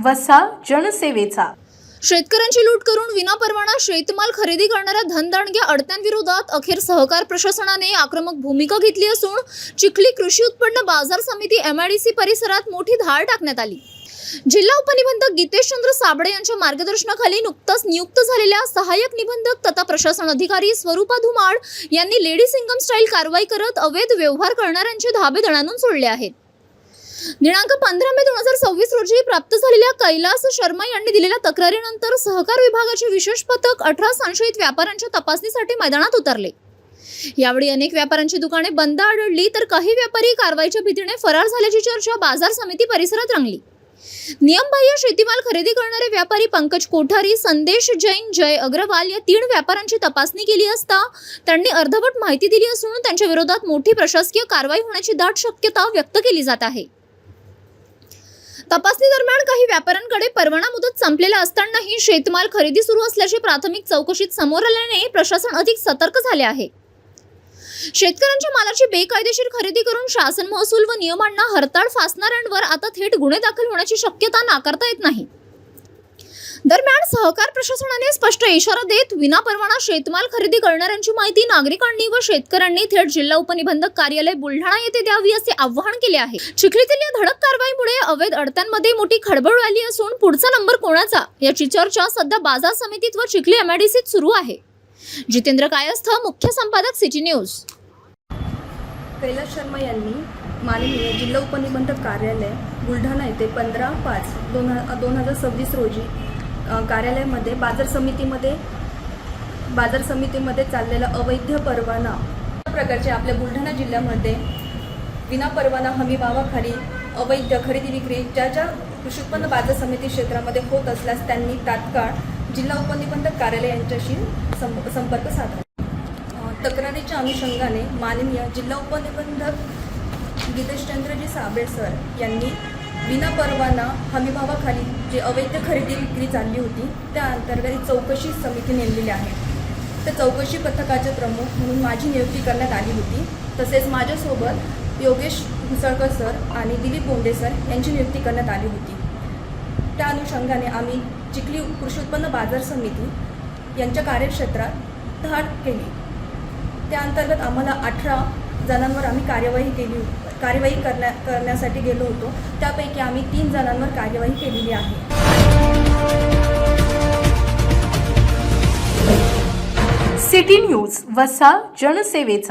वसा जनसेवेचा। शेतकऱ्यांची लूट करून विनापरवाना शेतमाल खरेदी करणाऱ्या धनदांडग्या अडत्यांविरोधात अखेर सहकार प्रशासनाने आक्रमक भूमिका घेतली असून चिखली कृषी उत्पन्न बाजार समिती MIDC परिसरात मोठी धाड टाकण्यात आली। जिल्हा उपनिबंधक गीतेशचंद्र साबळे यांच्या मार्गदर्शनाखाली नुकताच नियुक्त झालेल्या सहाय्यक निबंधक तथा प्रशासन अधिकारी स्वरूपा धुमाड यांनी लेडी सिंगम स्टाईल कारवाई करत अवैध व्यवहार करणाऱ्यांचे धाबे दणाणून सोडले आहेत। दिनांक 15 मे 2026 रोजी प्राप्त झालेल्या कैलास शर्मा यांनी दिलेल्या तक्रारीनंतर सहकार विभागाचे विशेष पथक 18 संशयित व्यापाऱ्यांच्या तपासणीसाठी मैदानात उतरले। यावेळी अनेक व्यापाऱ्यांची दुकाने बंद आढळली तर काही व्यापारी कारवाईच्या भीतीने फरार झाल्याची चर्चा बाजार समिती परिसरात रंगली। नियमबाह्य शेतीमाल खरेदी करणारे व्यापारी पंकज कोठारी, संदेश जैन, जय अग्रवाल या 3 व्यापाऱ्यांची तपासणी केली असता त्यांनी अर्धवट माहिती दिली असून त्यांच्या विरोधात मोठी प्रशासकीय कारवाई होण्याची दाट शक्यता व्यक्त केली जात आहे। तपासणी दरम्यान काही व्यापाऱ्यांकडे परवाना मुदत संपलेला असतानाही शेतमाल खरेदी सुरू असल्याची प्राथमिक चौकशीत समोर आल्याने प्रशासन अधिक सतर्क झाले आहे। शेतकऱ्यांच्या मालाची बेकायदेशीर खरेदी करून शासन महसूल व नियमांना हरताळ फासणाऱ्यांवर आता थेट गुन्हे दाखल होण्याची शक्यता नाकारता येत नाही। दरम्यान सहकार प्रशासनाने स्पष्ट इशारा देत विनापरवाना शेतमाल खरेदी करणाऱ्यांची माहिती नागरिकांनी व शेतकऱ्यांनी थेट जिल्हा उपनिबंधक कार्यालय बुलढाणा येथे द्यावी असे आवाहन केले आहे। चिखलीतील या धडक कारवाईमुळे अवैध अडत्यांमध्ये मोठी खळबळ आली असून पुढचा नंबर कोणाचा याची चर्चा सध्या बाजार समितीत व चिखली MIDCत सुरू आहे। जितेंद्र कायस्थ, मुख्य संपादक सिटी न्यूज। कैलास शर्मा यांनी माननीय जिल्हा उपनिबंधक कार्यालय बुलढाणा येथे 15/5/2026 रोजी कार्यालयामध्ये बाजार समितीमध्ये चाललेला अवैध परवाना प्रकारचे आपल्या बुलढाणा जिल्ह्यामध्ये विनापरवाना हमीभावाखाली अवैध खरेदी विक्री ज्या कृषी उत्पन्न बाजार समिती क्षेत्रामध्ये होत असल्यास त्यांनी तात्काळ जिल्हा उपनिबंधक कार्यालय यांच्याशी संपर्क साधावा। तक्रारीच्या अनुषंगाने माननीय जिल्हा उपनिबंधक गीतेशचंद्रजी साबळे सर यांनी विनापरवाना हमीभावाखाली जे अवैध खरेदी विक्री चालली होती त्या अंतर्गत चौकशी समिती नेमलेली आहे। त्या चौकशी पथकाचे प्रमुख म्हणून माझी नियुक्ती करण्यात आली होती। तसेच माझ्यासोबत योगेश घुसळकर सर आणि दिलीप बोंडे सर यांची नियुक्ती करण्यात आली होती। त्या अनुषंगाने आम्ही चिखली कृषी उत्पन्न बाजार समिती यांच्या कार्यक्षेत्रात धाड केली। त्या अंतर्गत आम्हाला 18 जणांवर आम्ही कार्यवाही करण्यासाठी गेलो होतो। त्यापैकी आम्ही 3 जणांवर कार्यवाही केलेली आहे। सिटी न्यूज, वसा जनसेवेचा।